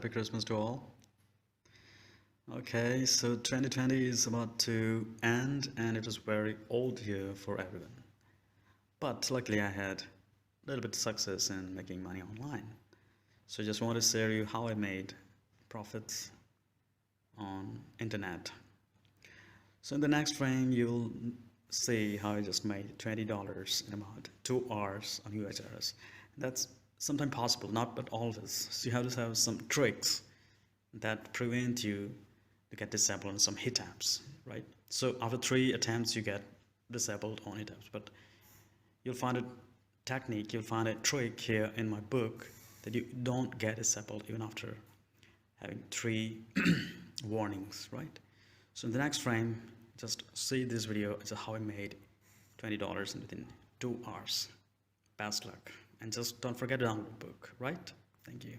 happy Christmas to all. Okay, so 2020 is about to end and it was very old year for everyone. But luckily I had a little bit of success in making money online. So I just want to share you how I made profits on internet. So in the next frame you'll see how I just made $20 in about 2 hours on UHRS. That's sometimes possible, not but always. So you have to have some tricks that prevent you to get disabled on some hit apps, right? So after 3 attempts you get disabled on hit apps, but you'll find a technique, you'll find a trick here in my book that you don't get disabled even after having 3 warnings, right? So in the next frame, just see this video. It's how I made $20 within 2 hours. Best luck, and just don't forget to download the book, right? Thank you.